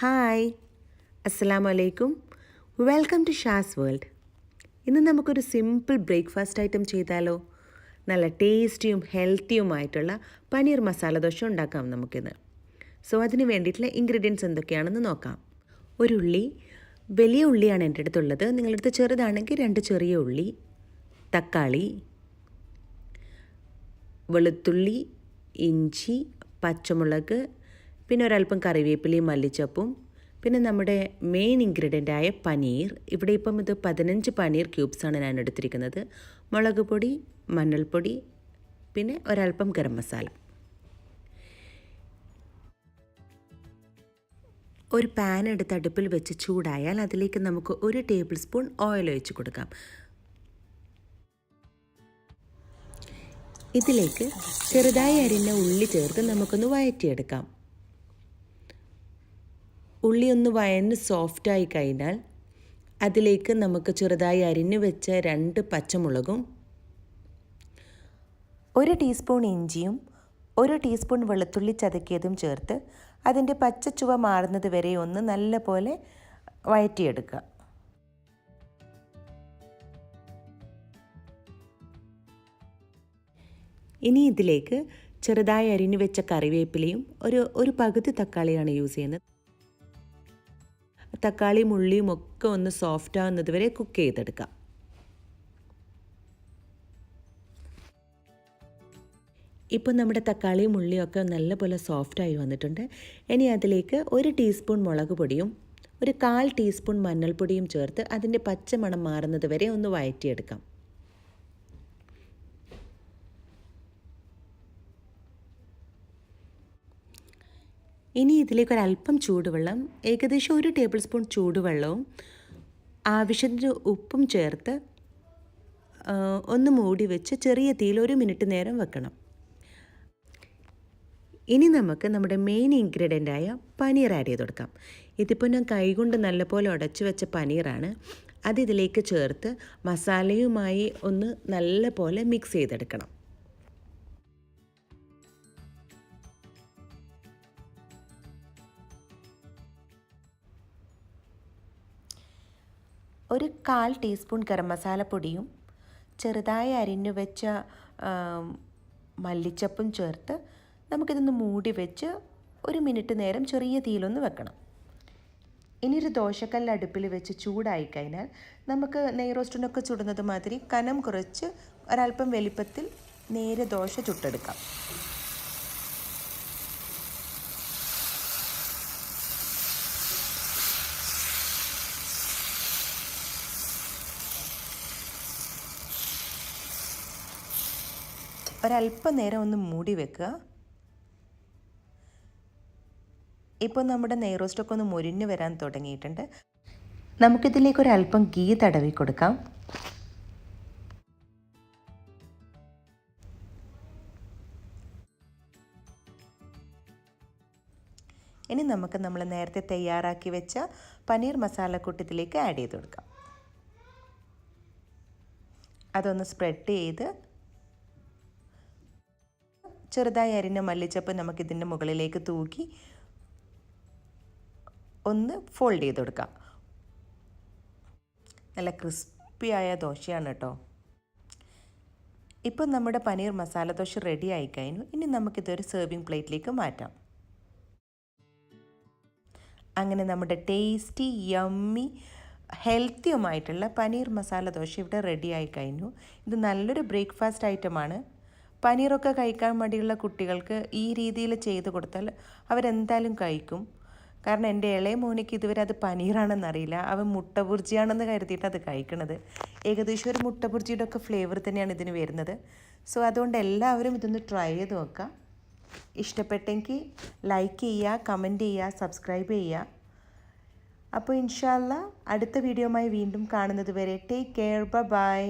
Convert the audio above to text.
Hi, അസ്സലാമു അലൈക്കും. Welcome to Shaz world. ഇന്ന് നമുക്കൊരു സിമ്പിൾ ബ്രേക്ക്ഫാസ്റ്റ് ഐറ്റം ചെയ്താലോ? നല്ല ടേസ്റ്റിയും ഹെൽത്തിയുമായിട്ടുള്ള പനീർ മസാല ദോശ ഉണ്ടാക്കാം നമുക്കിന്ന്. അതിന് വേണ്ടിയിട്ടുള്ള ഇൻഗ്രീഡിയൻസ് എന്തൊക്കെയാണെന്ന് നോക്കാം. ഒരു ഉള്ളി, വലിയ ഉള്ളിയാണ് എൻ്റെ അടുത്തുള്ളത്. നിങ്ങളുടെ അടുത്ത് ചെറുതാണെങ്കിൽ 2 ചെറിയ ഉള്ളി, തക്കാളി, വെളുത്തുള്ളി, ഇഞ്ചി, പച്ചമുളക്, പിന്നെ ഒരല്പം കറിവേപ്പിലയും മല്ലിച്ചപ്പും, പിന്നെ നമ്മുടെ മെയിൻ ഇൻഗ്രീഡിയൻ്റായ പനീർ. ഇവിടെ ഇപ്പം ഇത് 15 പനീർ ക്യൂബ്സാണ് ഞാൻ എടുത്തിരിക്കുന്നത്. മുളക് പൊടി, മഞ്ഞൾപ്പൊടി, പിന്നെ ഒരല്പം ഗരം മസാല. ഒരു പാൻ എടുത്ത് അടുപ്പിൽ വെച്ച് ചൂടായാൽ അതിലേക്ക് നമുക്ക് 1 ടേബിൾ സ്പൂൺ ഓയിൽ ഒഴിച്ച് കൊടുക്കാം. ഇതിലേക്ക് ചെറുതായി അരിഞ്ഞ ഉള്ളി ചേർത്ത് നമുക്കൊന്ന് വഴറ്റിയെടുക്കാം. ഉള്ളി ഒന്ന് വഴന്ന് സോഫ്റ്റായി കഴിഞ്ഞാൽ അതിലേക്ക് നമുക്ക് ചെറുതായി അരിഞ്ഞു വെച്ച 2 പച്ചമുളകും, 1 ടീസ്പൂൺ ഇഞ്ചിയും 1 ടീസ്പൂൺ വെളുത്തുള്ളി ചതക്കിയതും ചേർത്ത് അതിൻ്റെ പച്ചച്ചുവ മാറുന്നത് വരെ ഒന്ന് നല്ലപോലെ വഴറ്റിയെടുക്കുക. ഇനി ഇതിലേക്ക് ചെറുതായി അരിഞ്ഞു വെച്ച കറിവേപ്പിലയും ഒരു പകുതി തക്കാളിയാണ് യൂസ് ചെയ്യുന്നത്. തക്കാളിയും ഉള്ളിയും ഒക്കെ ഒന്ന് സോഫ്റ്റ് ആവുന്നത് വരെ കുക്ക് ചെയ്തെടുക്കാം. ഇപ്പോൾ നമ്മുടെ തക്കാളിയും ഉള്ളിയും ഒക്കെ നല്ലപോലെ സോഫ്റ്റായി വന്നിട്ടുണ്ട്. ഇനി അതിലേക്ക് 1 ടീസ്പൂൺ മുളക് പൊടിയും 1/4 ടീസ്പൂൺ മഞ്ഞൾപ്പൊടിയും ചേർത്ത് അതിൻ്റെ പച്ചമണം മാറുന്നത് വരെ ഒന്ന് വഴറ്റിയെടുക്കാം. ഇനി ഇതിലേക്ക് ഒരല്പം ചൂടുവെള്ളം, ഏകദേശം 1 ടേബിൾ സ്പൂൺ ചൂടുവെള്ളവും ആവശ്യത്തിന് ഉപ്പും ചേർത്ത് ഒന്ന് മൂടി വെച്ച് ചെറിയ തീയിൽ 1 മിനിറ്റ് നേരം വെക്കണം. ഇനി നമുക്ക് നമ്മുടെ മെയിൻ ഇൻഗ്രീഡിയൻ്റായ പനീർ ആഡ് ചെയ്ത് കൊടുക്കാം. ഇതിപ്പോൾ ഞാൻ കൈകൊണ്ട് നല്ലപോലെ ഉടച്ചു വെച്ച പനീറാണ്. അത് ഇതിലേക്ക് ചേർത്ത് മസാലയുമായി ഒന്ന് നല്ലപോലെ മിക്സ് ചെയ്തെടുക്കണം. ഒരു 1/4 ടീസ്പൂൺ ഗരം മസാലപ്പൊടിയും ചെറുതായി അരിഞ്ഞു വെച്ച മല്ലിച്ചപ്പും ചേർത്ത് നമുക്കിതൊന്ന് മൂടി വെച്ച് 1 മിനിറ്റ് നേരം ചെറിയ തീയിലൊന്ന് വെക്കണം. ഇനി ഒരു ദോശക്കല്ല് അടുപ്പിൽ വെച്ച് ചൂടായി കഴിഞ്ഞാൽ നമുക്ക് നെയ് റോസ്റ്റിനൊക്കെ ചുടുന്നത് മാതിരി കനം കുറച്ച് ഒരല്പം വലിപ്പത്തിൽ നേരെ ദോശ ചുട്ടെടുക്കാം. ഒരല്പം നേരം ഒന്ന് മൂടി വെക്കുക. ഇപ്പോൾ നമ്മുടെ നെയ് റോസ്റ്റൊക്കെ ഒന്ന് മുരിഞ്ഞ് വരാൻ തുടങ്ങിയിട്ടുണ്ട്. നമുക്കിതിലേക്ക് ഒരല്പം ഗീ തടവി കൊടുക്കാം. ഇനി നമുക്ക് നമ്മൾ നേരത്തെ തയ്യാറാക്കി വെച്ച പനീർ മസാലക്കൂട്ട് ഇതിലേക്ക് ആഡ് ചെയ്ത് കൊടുക്കാം. അതൊന്ന് സ്പ്രെഡ് ചെയ്ത് ചെറുതായി അരിഞ്ഞ മല്ലിച്ചപ്പ് നമുക്കിതിൻ്റെ മുകളിലേക്ക് തൂക്കി ഒന്ന് ഫോൾഡ് ചെയ്ത് കൊടുക്കാം. നല്ല ക്രിസ്പിയായ ദോശയാണ് കേട്ടോ. ഇപ്പം നമ്മുടെ പനീർ മസാല ദോശ റെഡി ആയി കഴിഞ്ഞു. ഇനി നമുക്കിതൊരു സെർവിങ് പ്ലേറ്റിലേക്ക് മാറ്റാം. അങ്ങനെ നമ്മുടെ ടേസ്റ്റി, യമ്മി, ഹെൽത്തിയുമായിട്ടുള്ള പനീർ മസാല ദോശ ഇവിടെ റെഡി ആയി കഴിഞ്ഞു. ഇത് നല്ലൊരു ബ്രേക്ക്ഫാസ്റ്റ് ഐറ്റമാണ്. പനീറൊക്കെ കഴിക്കാൻ മടിയുള്ള കുട്ടികൾക്ക് ഈ രീതിയിൽ ചെയ്ത് കൊടുത്താൽ അവരെന്തായാലും കഴിക്കും. കാരണം എൻ്റെ ഇളയ മോനിക്ക് ഇതുവരെ അത് പനീറാണെന്നറിയില്ല. അവൻ മുട്ട ബുർജിയാണെന്ന് കരുതിയിട്ട് അത് കഴിക്കണത്. ഏകദേശം ഒരു മുട്ട ബുർജിയുടെ ഒക്കെ ഫ്ലേവർ തന്നെയാണ് ഇതിന് വരുന്നത്. അതുകൊണ്ട് എല്ലാവരും ഇതൊന്ന് ട്രൈ ചെയ്ത് നോക്കാം. ഇഷ്ടപ്പെട്ടെങ്കിൽ ലൈക്ക് ചെയ്യുക, കമൻറ്റ് ചെയ്യുക, സബ്സ്ക്രൈബ് ചെയ്യുക. അപ്പോൾ ഇൻഷാ അല്ലാഹ് അടുത്ത വീഡിയോയുമായി വീണ്ടും കാണുന്നത് വരെ ടേക്ക് കെയർ, ബൈ.